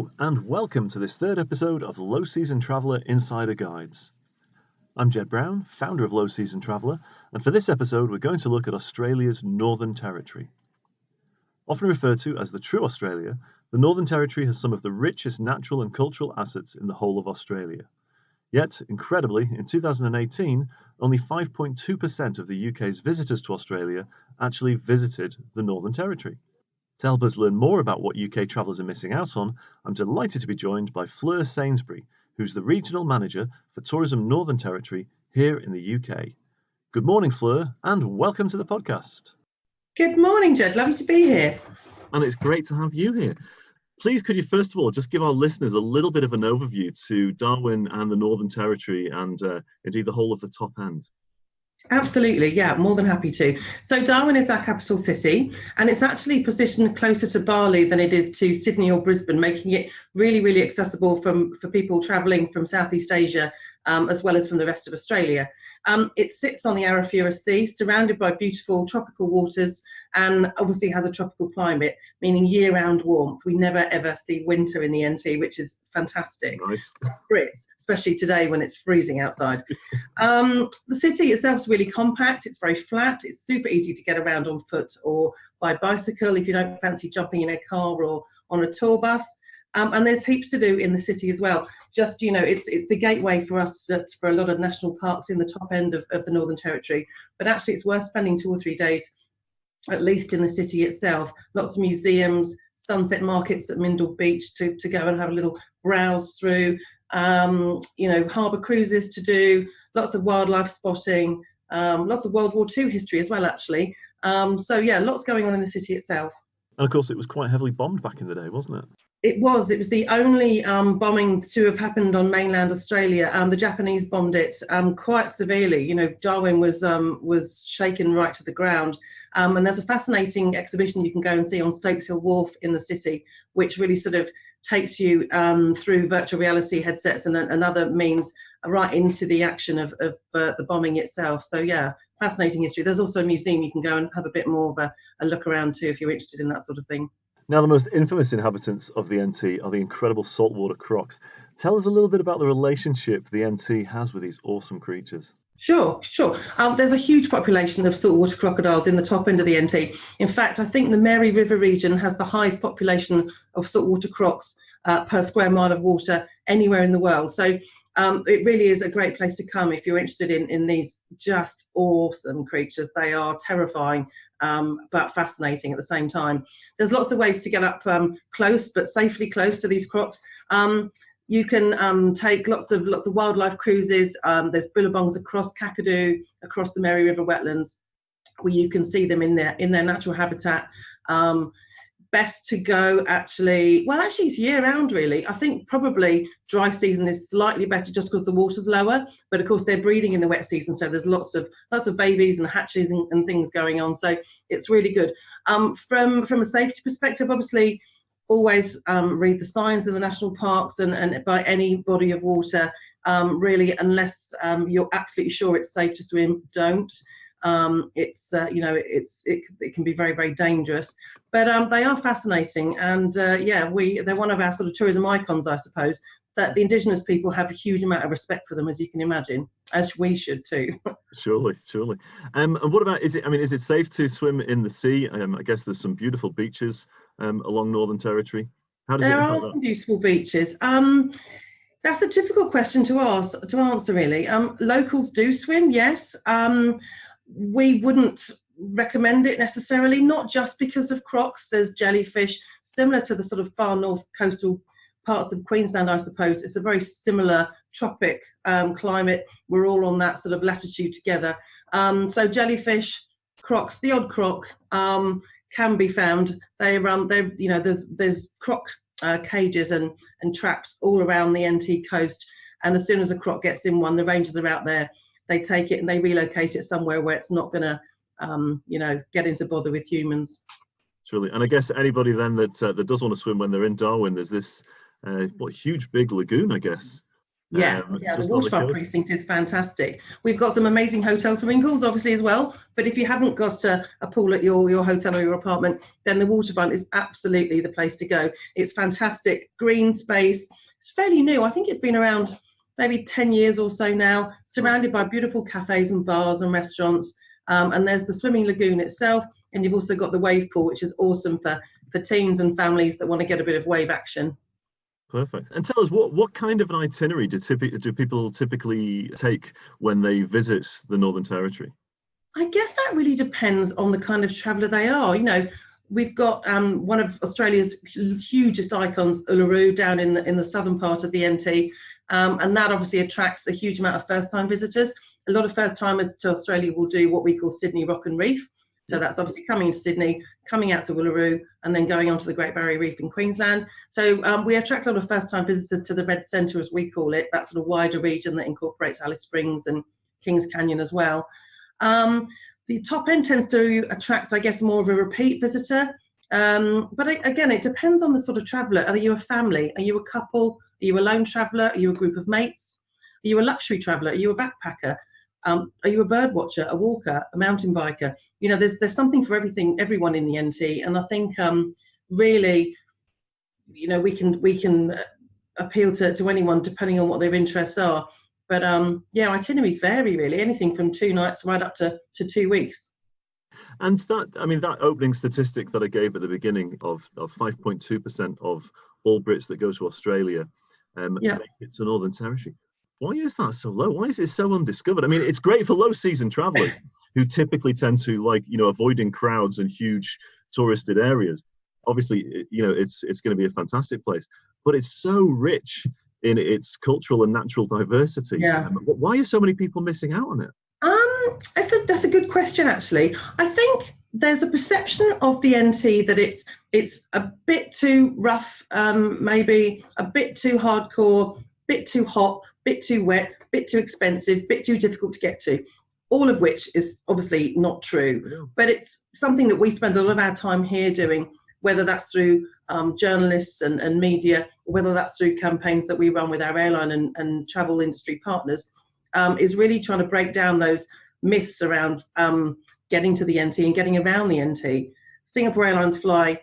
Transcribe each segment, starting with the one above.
Hello, and welcome to this third episode of Low Season Traveller Insider Guides. I'm Jed Brown, founder of Low Season Traveller, and for this episode we're going to look at Australia's Northern Territory. Often referred to as the true Australia, the Northern Territory has some of the richest natural and cultural assets in the whole of Australia. Yet, incredibly, in 2018, only 5.2% of the UK's visitors to Australia actually visited the Northern Territory. To help us learn more about what UK travellers are missing out on, I'm delighted to be joined by Fleur Sainsbury, who's the Regional Manager for Tourism Northern Territory here in the UK. Good morning, Fleur, and welcome to the podcast. Good morning, Jed. Lovely to be here. And it's great to have you here. Please, could you first of all just give our listeners a little bit of an overview to Darwin and the Northern Territory and indeed the whole of the top end? Absolutely, yeah, more than happy to. So Darwin is our capital city, and it's actually positioned closer to Bali than it is to Sydney or Brisbane, making it really accessible for people travelling from Southeast Asia, as well as from the rest of Australia. It sits on the Arafura Sea, surrounded by beautiful tropical waters, and obviously has a tropical climate, meaning year-round warmth. We never ever see winter in the NT, which is fantastic. Nice. Brits, especially today when it's freezing outside. The city itself is really compact. It's very flat. It's super easy to get around on foot or by bicycle if you don't fancy jumping in a car or on a tour bus. And there's heaps to do in the city as well. Just, it's the gateway for us for a lot of national parks in the top end of the Northern Territory. But actually, it's worth spending 2 or 3 days, at least in the city itself. Lots of museums, sunset markets at Mindle Beach to go and have a little browse through. Harbour cruises to do, lots of wildlife spotting, lots of World War II history as well, actually. Lots going on in the city itself. And of course, it was quite heavily bombed back in the day, wasn't it? It was the only bombing to have happened on mainland Australia. The Japanese bombed it quite severely. Darwin was shaken right to the ground. And there's a fascinating exhibition you can go and see on Stokes Hill Wharf in the city, which really sort of takes you through virtual reality headsets and other means right into the action of the bombing itself. So yeah, fascinating history. There's also a museum you can go and have a bit more of a look around too if you're interested in that sort of thing. Now, the most infamous inhabitants of the NT are the incredible saltwater crocs. Tell us a little bit about the relationship the NT has with these awesome creatures. Sure. There's a huge population of saltwater crocodiles in the top end of the NT. In fact, I think the Mary River region has the highest population of saltwater crocs per square mile of water anywhere in the world. So it really is a great place to come if you're interested in these just awesome creatures. They are terrifying, but fascinating at the same time. There's lots of ways to get up close, but safely close to these crocs. You can take lots of wildlife cruises. There's billabongs across Kakadu, across the Mary River wetlands, where you can see them in their natural habitat. Best to go actually it's year round really. I think probably dry season is slightly better just because the water's lower, but of course they're breeding in the wet season, so there's lots of babies and hatches and things going on, so it's really good. From a safety perspective, obviously always read the signs in the national parks and by any body of water, really, unless you're absolutely sure it's safe to swim, don't. It can be very dangerous, but they are fascinating, and they're one of our sort of tourism icons, I suppose. That the Indigenous people have a huge amount of respect for them, as you can imagine, as we should too. Surely. And what about, is it safe to swim in the sea? I guess there's some beautiful beaches along Northern Territory. There are some beautiful beaches. That's a difficult question to answer really. Locals do swim, yes. We wouldn't recommend it necessarily, not just because of crocs. There's jellyfish, similar to the sort of far north coastal parts of Queensland, I suppose. It's a very similar tropic climate. We're all on that sort of latitude together. So jellyfish, crocs, the odd croc can be found. There's croc cages and traps all around the NT coast. And as soon as a croc gets in one, the rangers are out there. They take it and they relocate it somewhere where it's not going to, get into bother with humans. Surely. And I guess anybody then that does want to swim when they're in Darwin, there's this huge big lagoon, I guess. Yeah, the just on the waterfront coast. precinct is fantastic. We've got some amazing hotel swimming pools, obviously, as well. But if you haven't got a pool at your hotel or your apartment, then the waterfront is absolutely the place to go. It's fantastic, green space. It's fairly new. I think it's been around maybe 10 years or so now, surrounded by beautiful cafes and bars and restaurants. And there's the swimming lagoon itself. And you've also got the wave pool, which is awesome for teens and families that want to get a bit of wave action. Perfect. And tell us, what kind of an itinerary do people typically take when they visit the Northern Territory? I guess that really depends on the kind of traveller they are. You know, we've got one of Australia's hugest icons, Uluru, down in the southern part of the NT, and that obviously attracts a huge amount of first-time visitors. A lot of first-timers to Australia will do what we call Sydney Rock and Reef. So that's obviously coming to Sydney, coming out to Uluru, and then going on to the Great Barrier Reef in Queensland. So we attract a lot of first-time visitors to the Red Centre, as we call it, that sort of wider region that incorporates Alice Springs and Kings Canyon as well. The top end tends to attract, I guess, more of a repeat visitor. But again, it depends on the sort of traveller. Are you a family? Are you a couple? Are you a lone traveller? Are you a group of mates? Are you a luxury traveller? Are you a backpacker? Are you a bird watcher, a walker, a mountain biker? You know, there's something for everyone in the NT, and I think really, you know, we can appeal to anyone depending on what their interests are. But yeah, itineraries vary really, anything from 2 nights right up to 2 weeks. And that opening statistic that I gave at the beginning of 5.2% of all Brits that go to Australia make it to Northern Territory. Why is that so low? Why is it so undiscovered? I mean, it's great for low season travellers who typically tend to avoiding crowds and huge touristed areas. Obviously, it's going to be a fantastic place, but it's so rich in its cultural and natural diversity. Yeah. Why are so many people missing out on it? That's a good question, actually. I think there's a perception of the NT that it's a bit too rough, maybe a bit too hardcore, bit too hot, bit too wet, bit too expensive, bit too difficult to get to, all of which is obviously not true. Yeah. But it's something that we spend a lot of our time here doing, whether that's through journalists and media, or whether that's through campaigns that we run with our airline and travel industry partners, is really trying to break down those myths around getting to the NT and getting around the NT. Singapore Airlines fly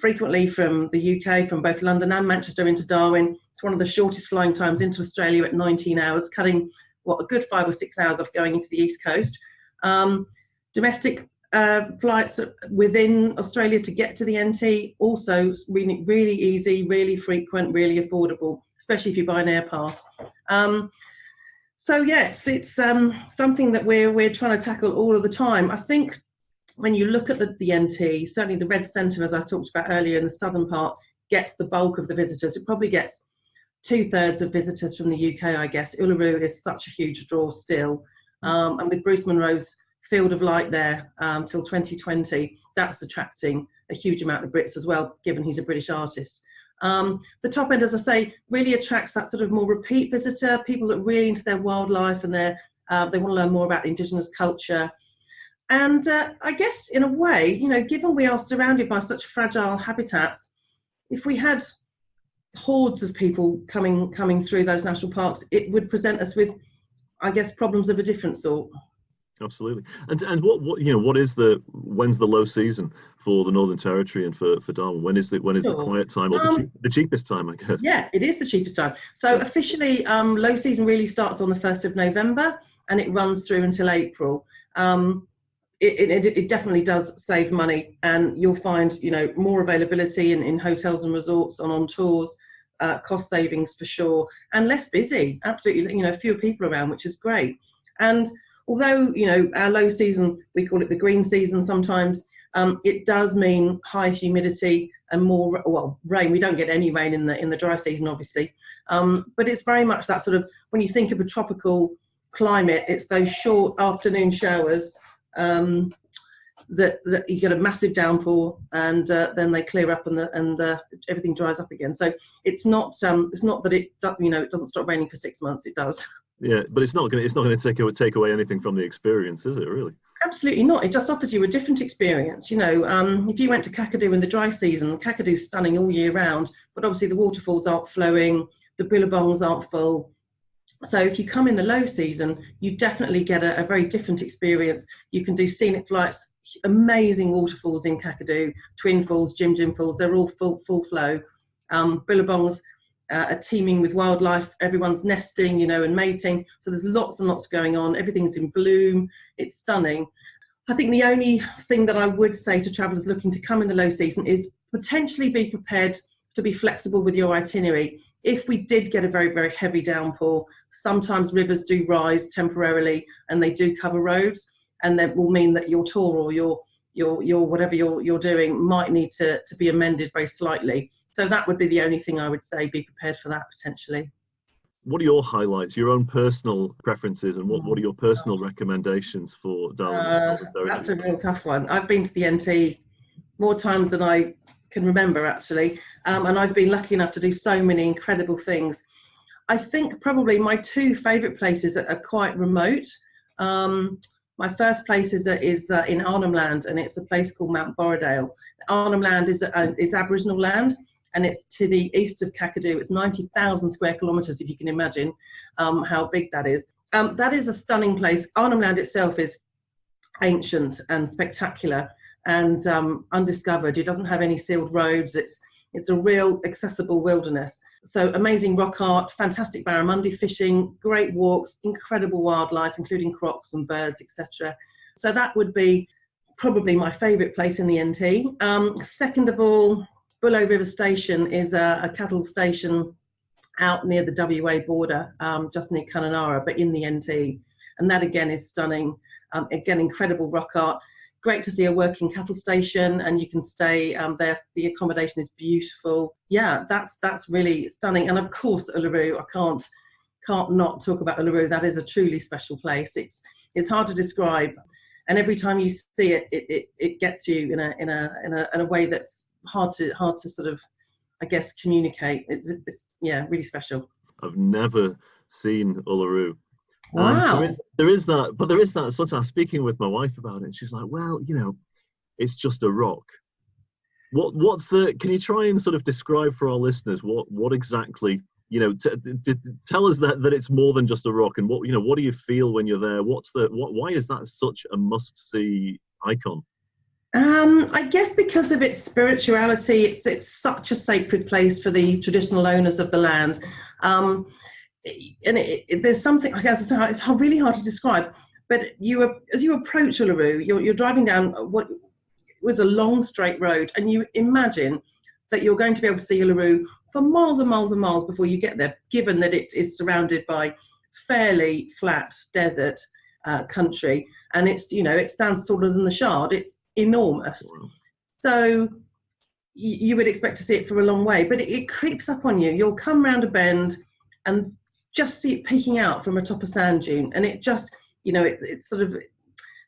frequently from the UK, from both London and Manchester into Darwin. It's one of the shortest flying times into Australia at 19 hours, cutting a good 5 or 6 hours off going into the East Coast. Domestic flights within Australia to get to the NT, also really, really easy, really frequent, really affordable, especially if you buy an air pass. So yes, it's something that we're trying to tackle all of the time. I think when you look at the NT, certainly the Red Centre, as I talked about earlier, in the southern part, gets the bulk of the visitors. It probably gets 2/3 of visitors from the UK, I guess. Uluru is such a huge draw still. And with Bruce Munro's Field of Light there till 2020, that's attracting a huge amount of Brits as well, given he's a British artist. The top end, as I say, really attracts that sort of more repeat visitor, people that are really into their wildlife and they want to learn more about Indigenous culture. And I guess in a way, given we are surrounded by such fragile habitats, if we had hordes of people coming through those national parks, it would present us with, I guess, problems of a different sort. Absolutely. And when's the low season for the Northern Territory and for Darwin? When is the quiet time, or the cheapest time, I guess? Yeah, it is the cheapest time. So officially, low season really starts on the 1st of November and it runs through until April. It definitely does save money, and you'll find more availability in hotels and resorts and on tours, cost savings for sure, and less busy. Absolutely, fewer people around, which is great. And although, our low season, we call it the green season sometimes, it does mean high humidity and more, rain. We don't get any rain in the dry season, obviously. But it's very much that sort of, when you think of a tropical climate, it's those short afternoon showers that you get a massive downpour and then they clear up and everything dries up again. So it's not that it doesn't stop raining for 6 months. It does. Yeah, but it's not going to take away anything from the experience, is it? Really? Absolutely not. It just offers you a different experience. If you went to Kakadu in the dry season, Kakadu's stunning all year round, but obviously the waterfalls aren't flowing, the billabongs aren't full, So if you come in the low season, you definitely get a very different experience. You can do scenic flights, amazing waterfalls in Kakadu, Twin Falls, Jim Jim Falls, they're all full flow. Billabongs are teeming with wildlife, everyone's nesting, and mating. So there's lots and lots going on, everything's in bloom, it's stunning. I think the only thing that I would say to travellers looking to come in the low season is potentially be prepared to be flexible with your itinerary. If we did get a very, very heavy downpour, sometimes rivers do rise temporarily and they do cover roads, and that will mean that your tour or your whatever you're doing might need to be amended very slightly. So that would be the only thing I would say, be prepared for that potentially. What are your highlights, your own personal preferences, and what are your personal recommendations for Darwin? That's a real tough one. I've been to the NT more times than I can remember, actually, and I've been lucky enough to do so many incredible things. I think probably my two favourite places that are quite remote. My first place is in Arnhem Land, and it's a place called Mount Borrowdale. Arnhem Land is Aboriginal land, and it's to the east of Kakadu. It's 90,000 square kilometres, if you can imagine how big that is. That is a stunning place. Arnhem Land itself is ancient and spectacular and undiscovered. It doesn't have any sealed roads. It's a real accessible wilderness. So amazing rock art, fantastic barramundi fishing, great walks, incredible wildlife, including crocs and birds, etc. So that would be probably my favourite place in the NT. Second of all, Bullow River Station is a cattle station out near the WA border, just near Kununurra, but in the NT. And that again is stunning. Again, incredible rock art. Great to see a working cattle station, and you can stay there. The accommodation is beautiful. Yeah, that's really stunning. And of course, Uluru. I can't not talk about Uluru. That is a truly special place. It's hard to describe, and every time you see it, it gets you in a way that's hard to sort of, I guess, communicate. It's really special. I've never seen Uluru. Wow. There is that sort of, speaking with my wife about it, and she's like, well, it's just a rock. Can you try and sort of describe for our listeners what exactly, tell us that it's more than just a rock, and what do you feel when you're there? Why is that such a must-see icon? I guess because of its spirituality, it's such a sacred place for the traditional owners of the land. And there's something, I guess it's really hard to describe, but as you approach Uluru, you're driving down what was a long straight road, and you imagine that you're going to be able to see Uluru for miles and miles and miles before you get there, given that it is surrounded by fairly flat desert country, and it stands taller than the Shard. It's enormous. Wow. So you would expect to see it from a long way, but it creeps up on you. You'll come round a bend and just see it peeking out from atop a sand dune, and it just, it sort of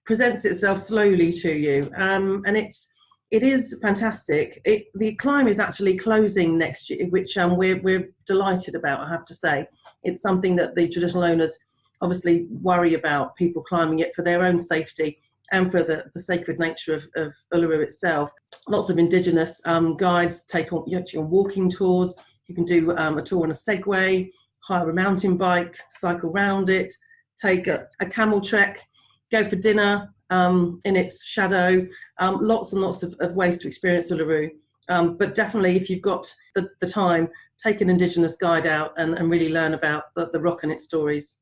presents itself slowly to you, and it is fantastic. The climb is actually closing next year, which we're delighted about, I have to say. It's something that the traditional owners obviously worry about, people climbing it for their own safety and for the sacred nature of Uluru itself. Lots of Indigenous guides take on walking tours. You can do a tour on a Segway, hire a mountain bike, cycle round it, take a camel trek, go for dinner in its shadow. Lots and lots of ways to experience Uluru. But definitely, if you've got the time, take an Indigenous guide out and really learn about the rock and its stories.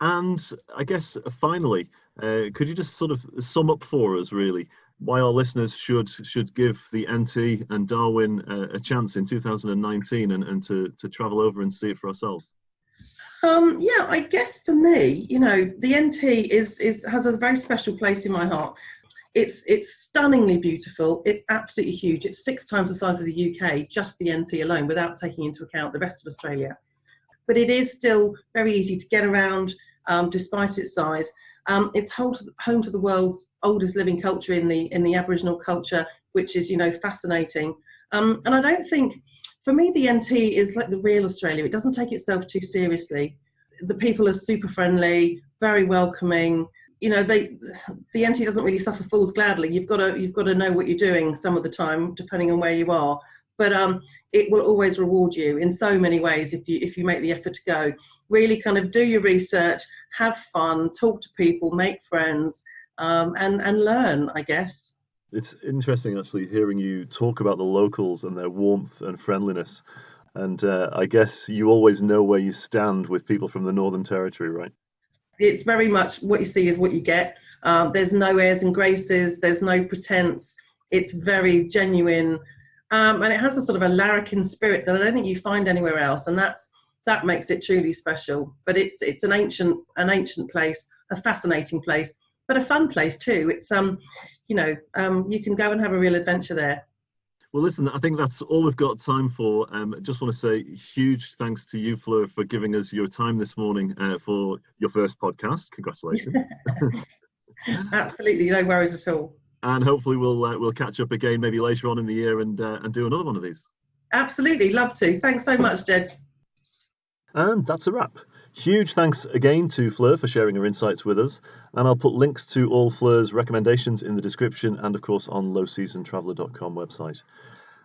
And I guess finally, could you just sort of sum up for us, really, why our listeners should give the NT and Darwin a chance in 2019 and to travel over and see it for ourselves? I guess for me, the NT has a very special place in my heart. It's stunningly beautiful. It's absolutely huge. It's 6 times the size of the UK, just the NT alone, without taking into account the rest of Australia. But it is still very easy to get around, despite its size. It's home to the world's oldest living culture in the Aboriginal culture, which is, fascinating. And I don't think, for me, the NT is like the real Australia. It doesn't take itself too seriously. The people are super friendly, very welcoming. The NT doesn't really suffer fools gladly. You've got to know what you're doing some of the time, depending on where you are. but it will always reward you in so many ways if you make the effort to go. Really kind of do your research, have fun, talk to people, make friends, and learn, I guess. It's interesting actually hearing you talk about the locals and their warmth and friendliness. And I guess you always know where you stand with people from the Northern Territory, right? It's very much what you see is what you get. There's no airs and graces, there's no pretense. It's very genuine, and it has a sort of a larrikin spirit that I don't think you find anywhere else, and that makes it truly special. But it's an ancient place, a fascinating place, but a fun place too. It's you can go and have a real adventure there. Well, listen, I think that's all we've got time for. Just want to say huge thanks to you, Fleur, for giving us your time this morning for your first podcast. Congratulations. Absolutely, no worries at all. And hopefully we'll catch up again maybe later on in the year and do another one of these. Absolutely, love to. Thanks so much, Jed. And that's a wrap. Huge thanks again to Fleur for sharing her insights with us. And I'll put links to all Fleur's recommendations in the description and, of course, on lowseasontraveller.com website.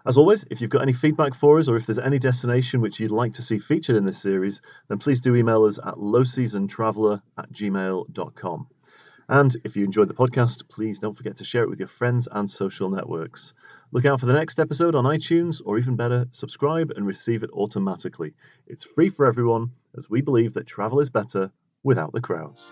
As always, if you've got any feedback for us or if there's any destination which you'd like to see featured in this series, then please do email us at lowseasontraveller@gmail.com. And if you enjoyed the podcast, please don't forget to share it with your friends and social networks. Look out for the next episode on iTunes, or even better, subscribe and receive it automatically. It's free for everyone, as we believe that travel is better without the crowds.